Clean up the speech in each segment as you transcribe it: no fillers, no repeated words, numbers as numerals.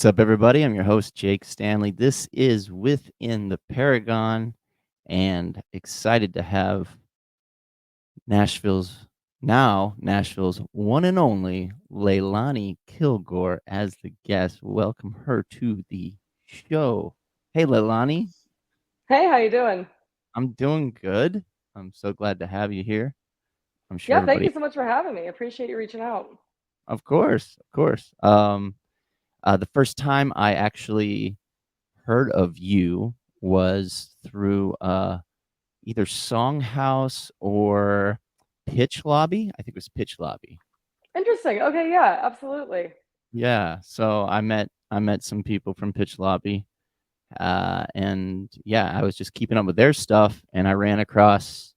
What's up, everybody? I'm your host, Jake Stanley. This is Within the Paragon, and excited to have Nashville's Nashville's one and only Leilani Kilgore as the guest. Welcome her to the show. Hey, Leilani. Hey, how you doing? I'm doing good. I'm so glad to have you here. I'm sure Yeah, thank everybody, you so much for having me. Appreciate you reaching out. of course, of course. The first time I actually heard of you was through either Songhouse or Pitch Lobby. I think it was Pitch Lobby. Interesting. Okay, yeah, absolutely. Yeah, so I met some people from Pitch Lobby, and yeah, I was just keeping up with their stuff, and I ran across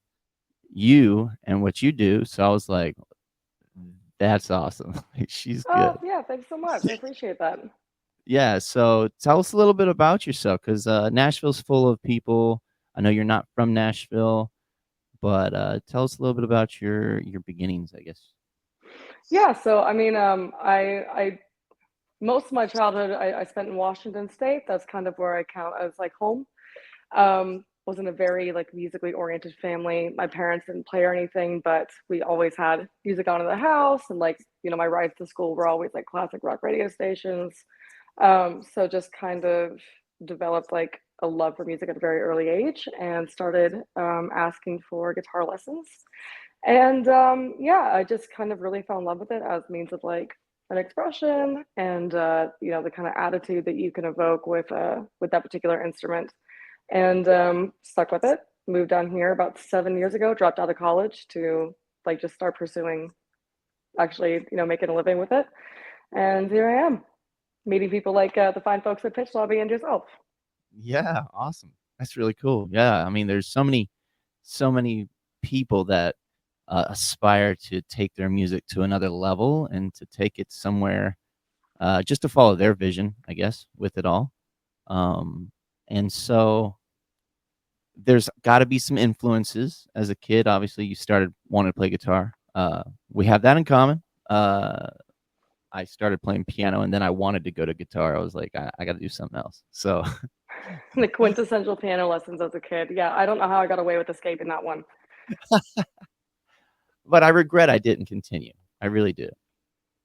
you and what you do. So I was like, "That's awesome! Like, she's Oh, good." yeah, thanks so much. I appreciate that. Yeah, so tell us a little bit about yourself, because Nashville's full of people. I know you're not from Nashville, but tell us a little bit about your beginnings, I guess. Yeah, so I most of my childhood I spent in Washington State. That's kind of where I count as like home. Was in a very like musically oriented family. My parents didn't play or anything, but we always had music on in the house, and like my rides to school were always like classic rock radio stations. So just kind of developed like a love for music at a very early age and started asking for guitar lessons. And yeah, I just kind of really fell in love with it as means of like an expression and the kind of attitude that you can evoke with that particular instrument. And stuck with it. Moved down here about 7 years ago. Dropped out of college to like just start pursuing actually making a living with it. And here I am meeting people like the fine folks at Pitch Lobby and yourself. Yeah, awesome. That's really cool. Yeah, I mean, there's so many people that aspire to take their music to another level and to take it somewhere, just to follow their vision, I guess, with it all. Um, and so there's got to be some influences. As a kid, obviously, you started wanting to play guitar. We have that in common. I started playing piano, and then I wanted to go to guitar. I was like, I got to do something else. So, The quintessential piano lessons as a kid. Yeah, I don't know how I got away with escaping that one. but I regret I didn't continue. I really do.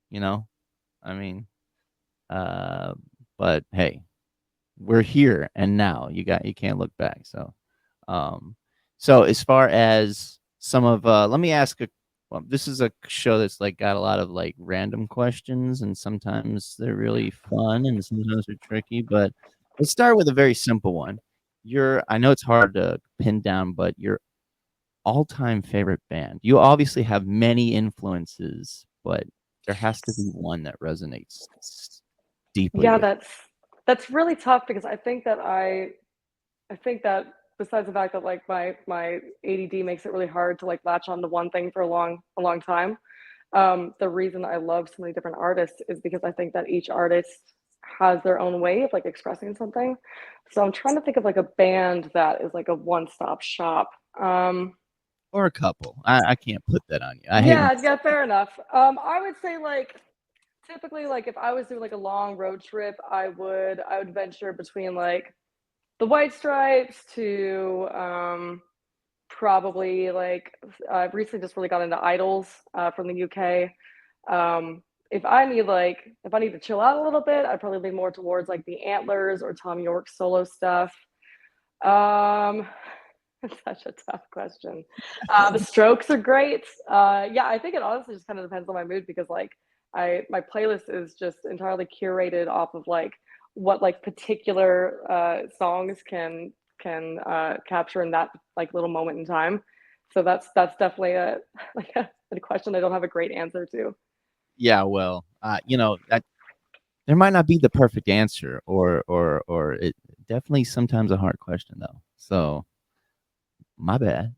You know, I mean, uh, but hey, we're here and now. You can't look back. Um, so as far as some of, let me ask a. Well, this is a show that's like got a lot of like random questions, and sometimes they're really fun, and sometimes they're tricky. But let's start with a very simple one. I know it's hard to pin down, but your all-time favorite band. You obviously have many influences, but there has to be one that resonates deeply Yeah, with. that's really tough because I think that besides the fact that like my ADD makes it really hard to like latch on to one thing for a long time. The reason I love so many different artists is because I think that each artist has their own way of like expressing something. So I'm trying to think of like a band that is like a one-stop shop. Or a couple. I can't put that on you. I hate when. Yeah, fair enough. I would say like typically like if I was doing like a long road trip, I would venture between like the White Stripes to probably like I've recently just really got into idols from the UK. If I need to chill out a little bit, I'd probably lean more towards like the Antlers or Tom York's solo stuff. Um, it's such a tough question. The Strokes are great. Yeah, I think it honestly just kind of depends on my mood because like my playlist is just entirely curated off of like what like particular songs can capture in that like little moment in time. So that's definitely a question I don't have a great answer to. Yeah, well, that there might not be the perfect answer, or it definitely sometimes a hard question though. So my bad.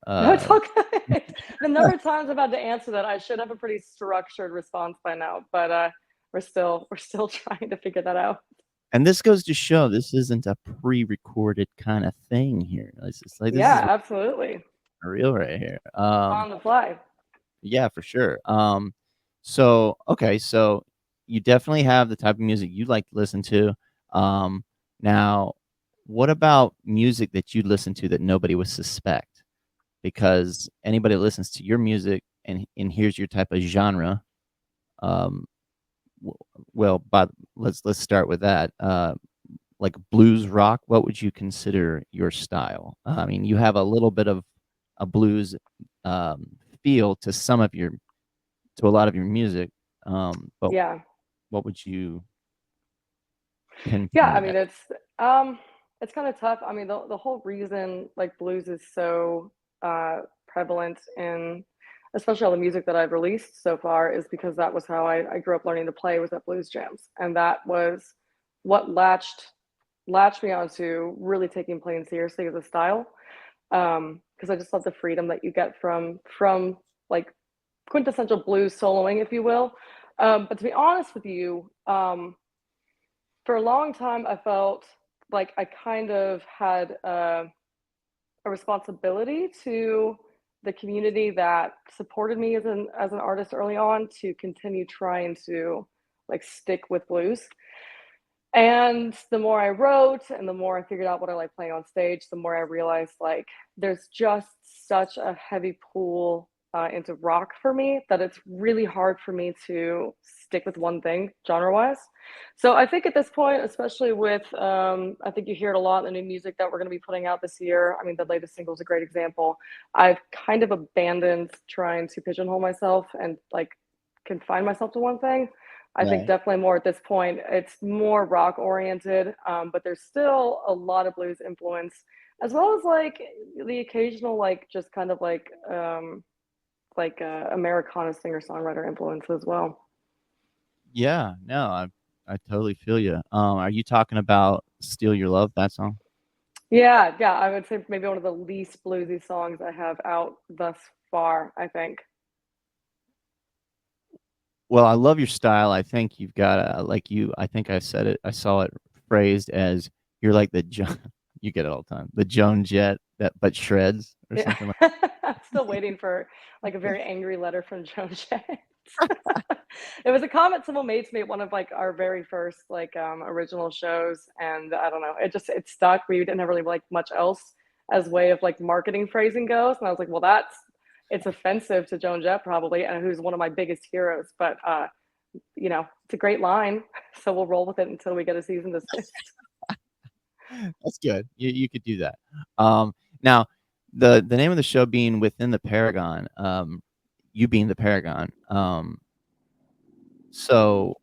No, it's Uh, okay. The number of times I've had to answer that, I should have a pretty structured response by now, but we're still trying to figure that out. and this goes to show this isn't a pre-recorded kind of thing here. It's just like this Yeah, is absolutely. real right here. On the fly. Yeah, for sure. So okay, so you definitely have the type of music you like to listen to. Now, what about music that you listen to that nobody would suspect? Because anybody that listens to your music and hears your type of genre, um, well, but let's start with that. Like blues rock, what would you consider your style? I mean, you have a little bit of a blues um, feel to a lot of your music, but Yeah. what would you Yeah, pinpoint I it mean, at? it's kind of tough. I mean, the whole reason like blues is so prevalent in especially all the music that I've released so far is because that was how I grew up learning to play was at blues jams. And that was what latched me onto really taking playing seriously as a style. Because I just love the freedom that you get from like quintessential blues soloing, if you will. But to be honest with you, for a long time, I felt like I kind of had a responsibility to the community that supported me as an artist early on to continue trying to like stick with blues. And the more I wrote and the more I figured out what I like playing on stage, the more I realized like there's just such a heavy pull into rock for me that it's really hard for me to stick with one thing genre wise. So I think at this point, especially with, I think you hear it a lot in the new music that we're going to be putting out this year. I mean, the latest single is a great example. I've kind of abandoned trying to pigeonhole myself and like confine myself to one thing. I think Right. definitely more at this point, it's more rock oriented, but there's still a lot of blues influence, as well as like the occasional, like just kind of like Americana singer songwriter influence as well. Yeah, no, I totally feel you. Are you talking about "Steal Your Love," that song? Yeah, yeah, I would say maybe one of the least bluesy songs I have out thus far, I think. Well, I love your style. I think you've got I think I said it, I saw it phrased as you're like the you get it all the time, the Joan Jett that but shreds or Yeah. something like I'm still waiting for like a very angry letter from Joan Jett. It was a comment someone made to me at one of like our very first like original shows, and I don't know, it stuck. We didn't have really like much else as way of like marketing phrasing goes, and I was like, well, it's offensive to Joan Jett probably, and who's one of my biggest heroes, but you know, it's a great line, so we'll roll with it until we get a season desist. That's good. You could do that. Now the name of the show being Within the Paragon, you being the Paragon. So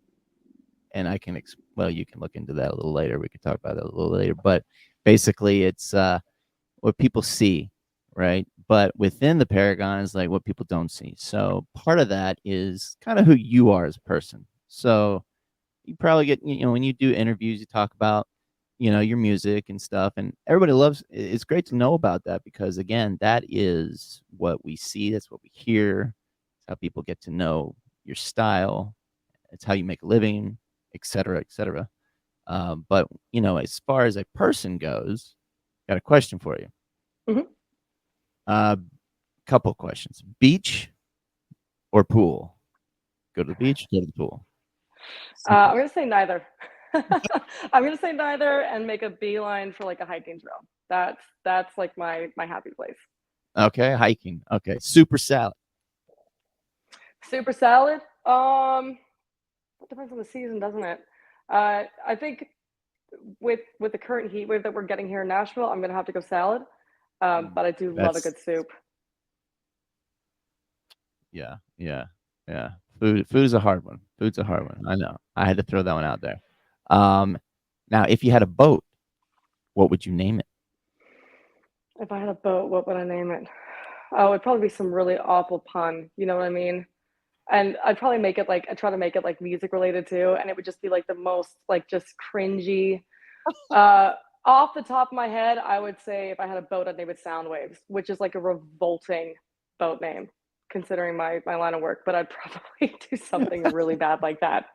and I can well, you can look into that a little later. We could talk about that a little later, but basically it's what people see, right? But within the Paragon is like what people don't see. So part of that is kind of who you are as a person. So you probably get, when you do interviews, you talk about, your music and stuff, and everybody loves. It's great to know about that because again, that is what we see. That's what we hear. It's how people get to know your style. It's how you make a living, et cetera, et cetera. But as far as a person goes, got a question for you. Mhm. Uh, Couple questions. Beach or pool? Go to the beach, go to the pool. I'm Simple. gonna say neither. I'm gonna say neither and make a beeline for like a hiking trail. That's like my happy place. Okay, hiking. Okay, super salad. Super salad. It depends on the season, doesn't it? I think with the current heat wave that we're getting here in Nashville, I'm gonna have to go salad. But I do love a That's good soup. yeah, yeah, yeah. Food is a hard one. Food's a hard one. I know. I had to throw that one out there. Um, Now, if you had a boat, what would you name it? If I had a boat, what would I name it? Oh, it'd probably be some really awful pun. You know what I mean? And I'd probably make it like I try to make it like music related too, and it would just be like the most like just cringy. Uh, Off the top of my head, I would say if I had a boat, I'd name it Sound Waves, which is like a revolting boat name considering my line of work. But I'd probably do something really bad like that.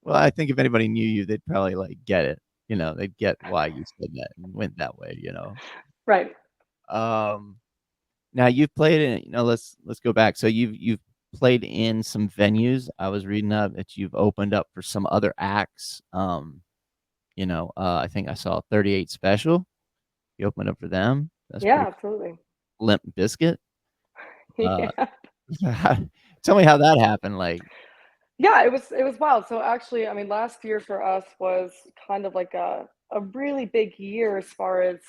Well, I think if anybody knew you, they'd probably like get it. They'd get why you said that and went that way. Right. Um, Now you've played it. Let's go back. So you've played in some venues. I was reading up that you've opened up for some other acts. I think I saw 38 Special. You opened up for them. That's Yeah, pretty cool. absolutely. Limp Bizkit. Uh, Yeah. tell me how that happened. Like, Yeah, it was wild. So actually, I mean, last year for us was kind of like a really big year as far as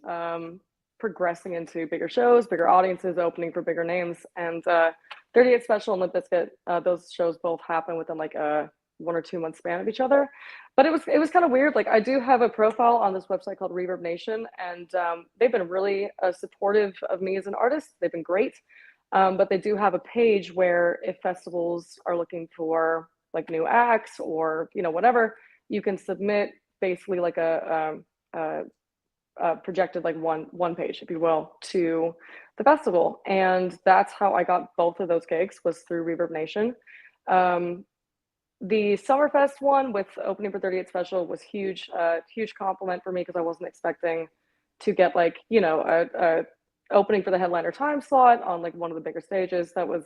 um, progressing into bigger shows, bigger audiences, opening for bigger names. And 38 Special and Limp Bizkit, those shows both happen within like a 1 or 2 month span of each other. But it was kind of weird. Like I do have a profile on this website called Reverb Nation, and they've been really supportive of me as an artist. They've been great. But they do have a page where if festivals are looking for like new acts or whatever, you can submit basically like a projected like one page, if you will, to the festival. And that's how I got both of those gigs, was through Reverb Nation. Um, the Summerfest one with opening for 38 Special was huge, huge compliment for me because I wasn't expecting to get like a opening for the headliner time slot on like one of the bigger stages. That was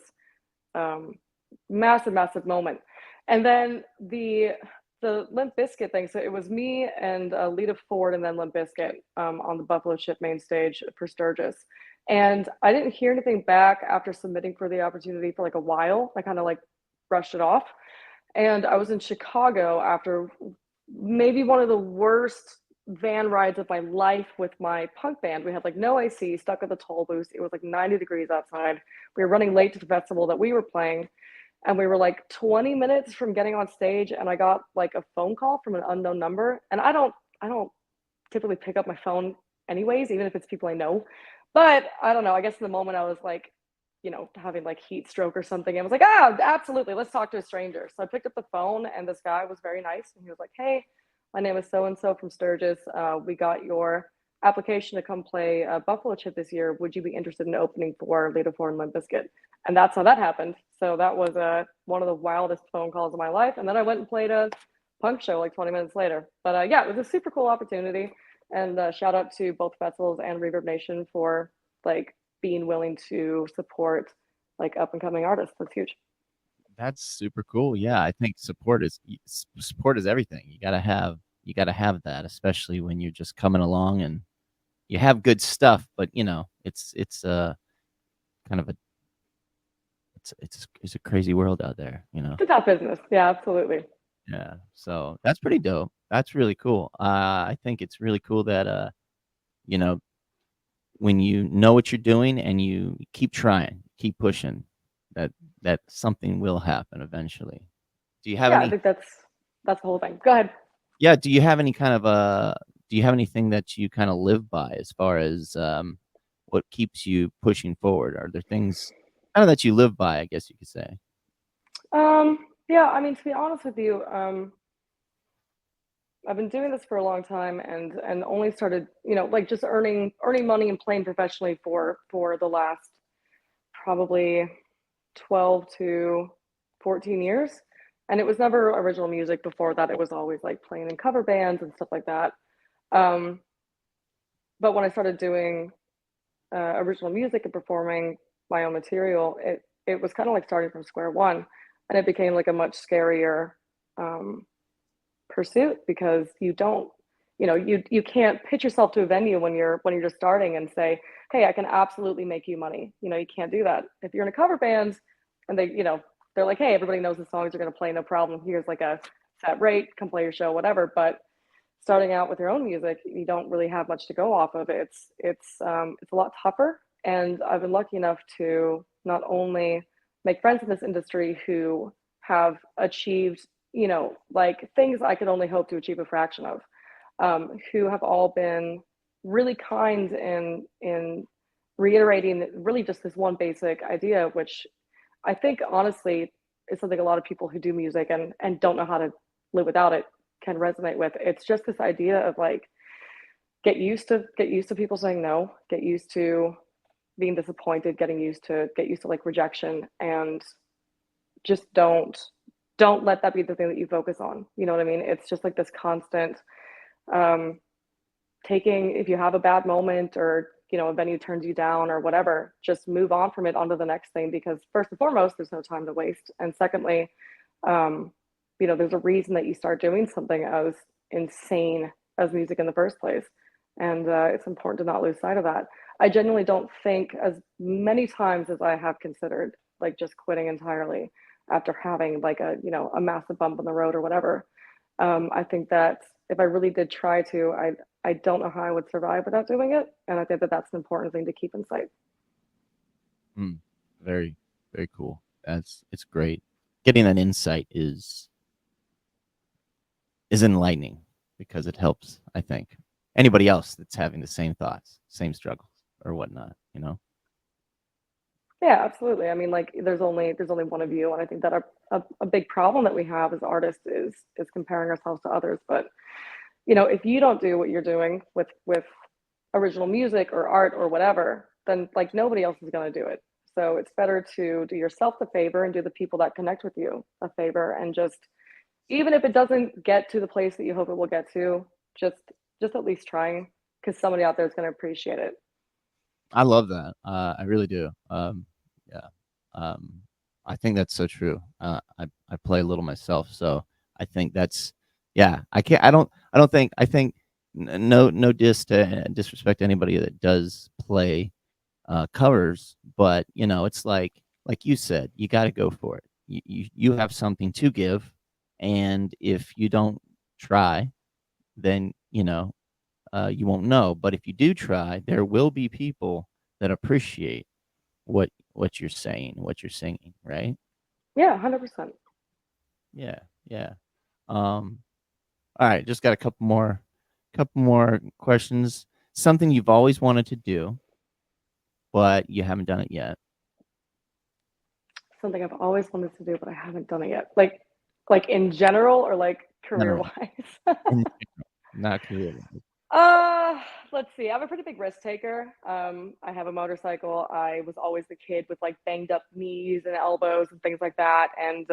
um, massive, massive moment. And then the Limp Bizkit thing. So it was me and Lita Ford and then Limp Bizkit on the Buffalo Ship main stage for Sturgis. And I didn't hear anything back after submitting for the opportunity for like a while. I kind of like brushed it off. And I was in Chicago after maybe one of the worst van rides of my life with my punk band. We had like no AC, stuck at the toll booth. It was like 90 degrees outside. We were running late to the festival that we were playing, and we were like 20 minutes from getting on stage, and I got like a phone call from an unknown number. And I don't typically pick up my phone anyways, even if it's people I know. But I don't know. I guess in the moment I was like, having like heat stroke or something. I was like, absolutely, let's talk to a stranger. So I picked up the phone, and this guy was very nice, and he was like, hey, my name is so and so from Sturgis. We got your application to come play Buffalo Chip this year. Would you be interested in opening for Lita Ford and Limp Bizkit? And that's how that happened. So that was one of the wildest phone calls of my life. And then I went and played a punk show like 20 minutes later. But yeah, it was a super cool opportunity. And shout out to both festivals and Reverb Nation for like being willing to support like up and coming artists. That's huge. that's super cool. Yeah, I think support is everything. You gotta have that, especially when you're just coming along and you have good stuff, but it's kind of a it's a crazy world out there. It's a tough business. Yeah, absolutely. Yeah. So that's pretty dope. That's really cool. I think it's really cool that you know, when you know what you're doing and you keep trying, keep pushing, that that something will happen eventually. Do you have Yeah, I any think that's the whole thing. Go ahead. Yeah, do you have any kind of do you have anything that you kind of live by as far as what keeps you pushing forward? Are there things kind of that you live by, I guess you could say? Yeah, I mean, to be honest with you, I've been doing this for a long time, and only started, like just earning money and playing professionally for the last probably 12 to 14 years. And it was never original music before that. It was always like playing in cover bands and stuff like that. Um, but when I started doing original music and performing my own material, it was kind of like starting from square one, and it became like a much scarier um, pursuit because you can't pitch yourself to a venue when you're just starting and say, hey, I can absolutely make you money. You can't do that if you're in a cover band, and they're like, hey, everybody knows the songs you're going to play, no problem, here's like a set rate, come play your show, whatever. But starting out with your own music, you don't really have much to go off of. It's a lot tougher, and I've been lucky enough to not only make friends in this industry who have achieved, like things I could only hope to achieve a fraction of, who have all been really kind in reiterating really just this one basic idea, which I think honestly is something a lot of people who do music and don't know how to live without it can resonate with. It's just this idea of like get used to people saying no, get used to being disappointed, get used to like rejection, and just don't let that be the thing that you focus on. You know what I mean? It's just like this constant um taking, if you have a bad moment or a venue turns you down or whatever, just move on from it onto the next thing, because first and foremost, there's no time to waste. And secondly, um, there's a reason that you start doing something as insane as music in the first place. And it's important to not lose sight of that. I genuinely don't think, as many times as I have considered, like just quitting entirely after having like a massive bump on the road or whatever. I think that if I really did try to, I don't know how I would survive without doing it, and I think that that's an important thing to keep in sight. Mm, very, very cool. It's great. Getting that insight is enlightening because it helps, I think, anybody else that's having the same thoughts, same struggles or whatnot, you know? Yeah, absolutely. I mean, like there's only one of you, and I think that a big problem that we have as artists is comparing ourselves to others. But if you don't do what you're doing with original music or art or whatever, then like nobody else is going to do it. So it's better to do yourself the favor and do the people that connect with you a favor, and just, even if it doesn't get to the place that you hope it will get to, just just at least trying, because somebody out there is going to appreciate it. I love that. I really do. Yeah. Um, I think that's so true. I play a little myself, so I think that's yeah. I can't. I don't think. I think no disrespect to anybody that does play covers, but it's like you said, you got to go for it. You have something to give, and if you don't try, then you won't know. But if you do try, there will be people that appreciate what you're saying, what you're singing, right? Yeah, 100%. Yeah, yeah. Um, all right, just got a couple more questions. Something you've always wanted to do, but you haven't done it yet. Something I've always wanted to do, but I haven't done it yet. Like in general, or like career General, wise? in, not career. Uh, let's see. I'm a pretty big risk taker. I have a motorcycle. I was always the kid with like banged up knees and elbows and things like that, and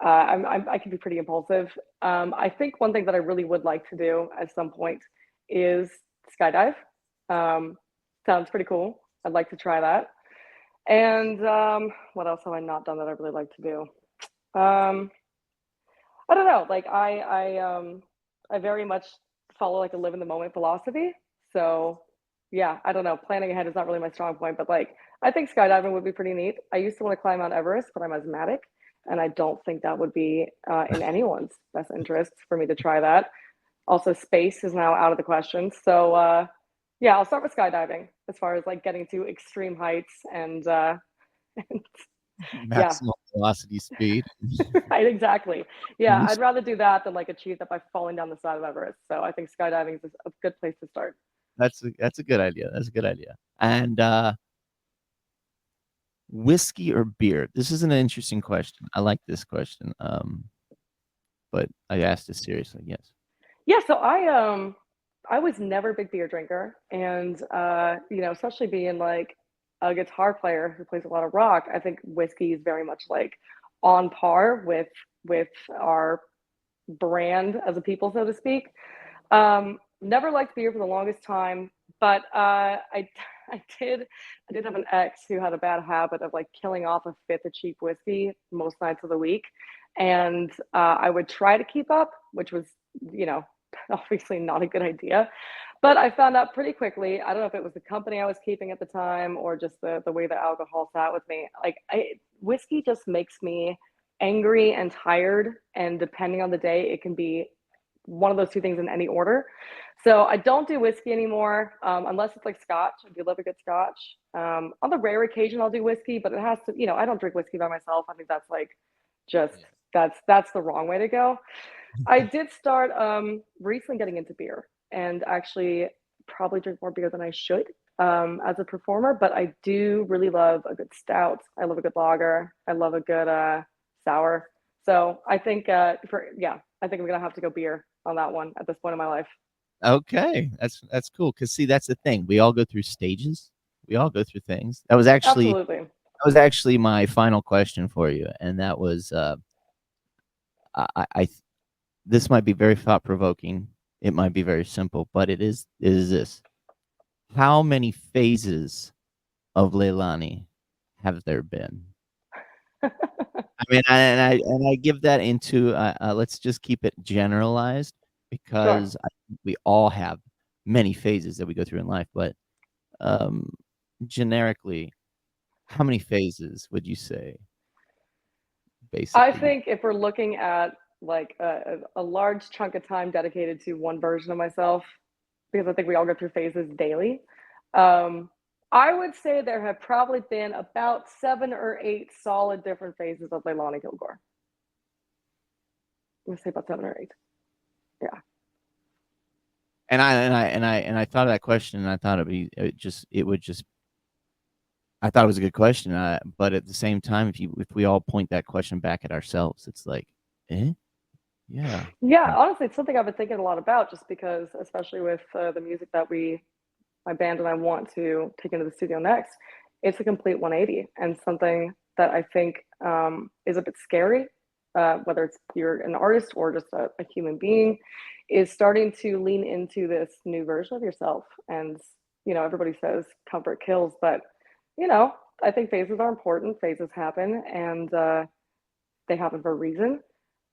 I can be pretty impulsive. I think one thing that I really would like to do at some point is skydive. Um, Sounds pretty cool. I'd like to try that. And what else have I not done that I really like to do? Um, I don't know. Like I very much follow like a live in the moment philosophy. So yeah, I don't know. Planning ahead is not really my strong point, but like I think skydiving would be pretty neat. I used to want to climb Mount Everest, but I'm asthmatic, and I don't think that would be in anyone's best interest for me to try that. Also, space is now out of the question. So yeah, I'll start with skydiving as far as like getting to extreme heights and and yeah, Maximum velocity speed. right, exactly. Yeah, I'd rather do that than like achieve that by falling down the side of Everest. So I think skydiving is a good place to start. That's a good idea. That's a good idea. And whiskey or beer? This is an interesting question. I like this question. But I asked it seriously. Yes. Yeah, so I was never a big beer drinker, and especially being like a guitar player who plays a lot of rock, I think whiskey is very much like on par with our brand as a people, so to speak. Never liked beer for the longest time, but I did have an ex who had a bad habit of like killing off a fifth of cheap whiskey most nights of the week, and I would try to keep up, which was you know obviously not a good idea. But I found out pretty quickly. I don't know if it was the company I was keeping at the time or just the way that alcohol sat with me. Like whiskey just makes me angry and tired, and depending on the day, it can be one of those two things in any order. So I don't do whiskey anymore, unless it's like scotch. I do love a good scotch. On the rare occasion, I'll do whiskey, but it has to, I don't drink whiskey by myself. I think that's like just Yeah. that's the wrong way to go. I did start recently getting into beer, and actually probably drink more beer than I should as a performer. But I do really love a good stout. I love a good lager. I love a good sour. So I think I think I'm gonna have to go beer on that one at this point in my life. Okay. That's cool. Cause see, that's the thing. We all go through stages. We all go through things. Absolutely. That was actually my final question for you, and that was I this might be very thought provoking. It might be very simple, but it is this. how many phases of Leilani have there been? I mean, I give that into let's just keep it generalized Sure. because we all have many phases that we go through in life, but um, generically, how many phases would you say, I basically? think if we're looking at like a large chunk of time dedicated to one version of myself, because I think we all go through phases daily, um, I would say there have probably been about 7 or 8 solid different phases of Leilani Kilgore. I'm gonna say about 7 or 8. Yeah. And I thought of that question, and I thought it would just I thought it was a good question, but at the same time, if we all point that question back at ourselves, it's like, eh, yeah, Yeah, like, honestly, it's something I've been thinking a lot about just because, especially with the music that my band and I want to take into the studio next, it's a complete 180 and something that I think is a bit scary, whether it's you're an artist or just a human being, is starting to lean into this new version of yourself. And, everybody says comfort kills, but, you know, I think phases are important. Phases happen and they happen for a reason.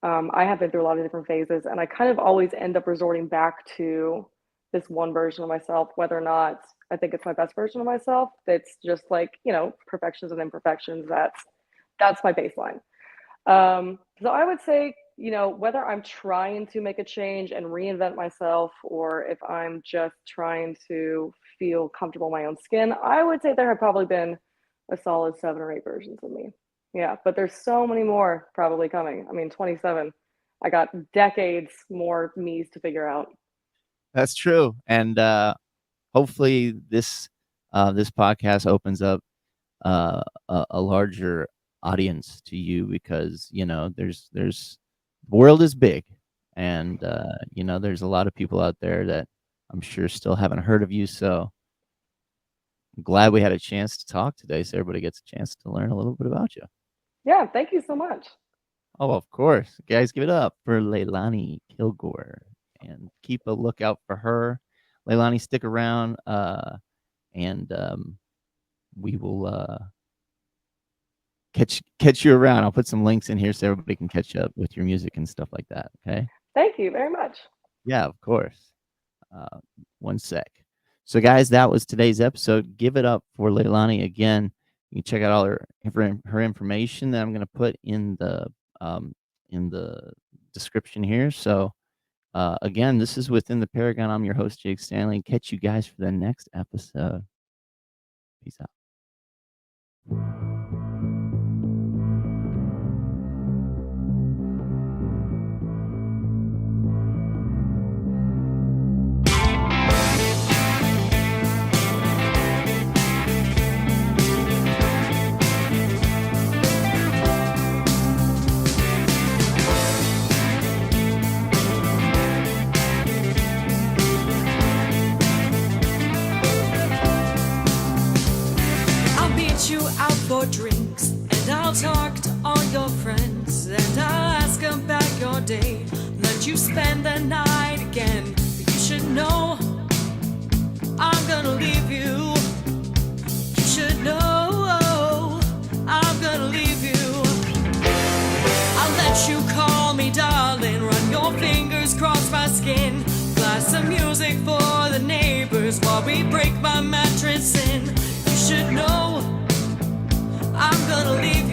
I have been through a lot of different phases, and I kind of always end up resorting back to this one version of myself, whether or not I think it's my best version of myself. That's just like perfections and imperfections. That's my baseline. So I would say, whether I'm trying to make a change and reinvent myself, or if I'm just trying to feel comfortable in my own skin, I would say there have probably been a solid 7 or 8 versions of me. Yeah, but there's so many more probably coming. I mean, 27. I got decades more me's to figure out. that's true. And hopefully this podcast opens up a larger audience to you because there's the world is big, and there's a lot of people out there that I'm sure still haven't heard of you. So I'm glad we had a chance to talk today, so everybody gets a chance to learn a little bit about you. Yeah, thank you so much. Oh, of course, guys, give it up for Leilani Kilgore, and keep a lookout for her. Leilani, stick around, and we will catch you around. I'll put some links in here so everybody can catch up with your music and stuff like that. Okay. Thank you very much. Yeah, of course. Uh, one sec. So, guys, that was today's episode. Give it up for Leilani again. You can check out all her information that I'm going to put in the description here. So, again, this is Within the Paragon. I'm your host, Jake Stanley. Catch you guys for the next episode. Peace out. I'll meet you out for drinks, and I'll talk to all your friends, and I'll ask about your day, let you spend the night again. But you should know I'm gonna leave you. You should know I'm gonna leave you. I'll let you call me darling, run your fingers across my skin, play some music for the neighbors while we break my mattress in. You should know I'm gonna leave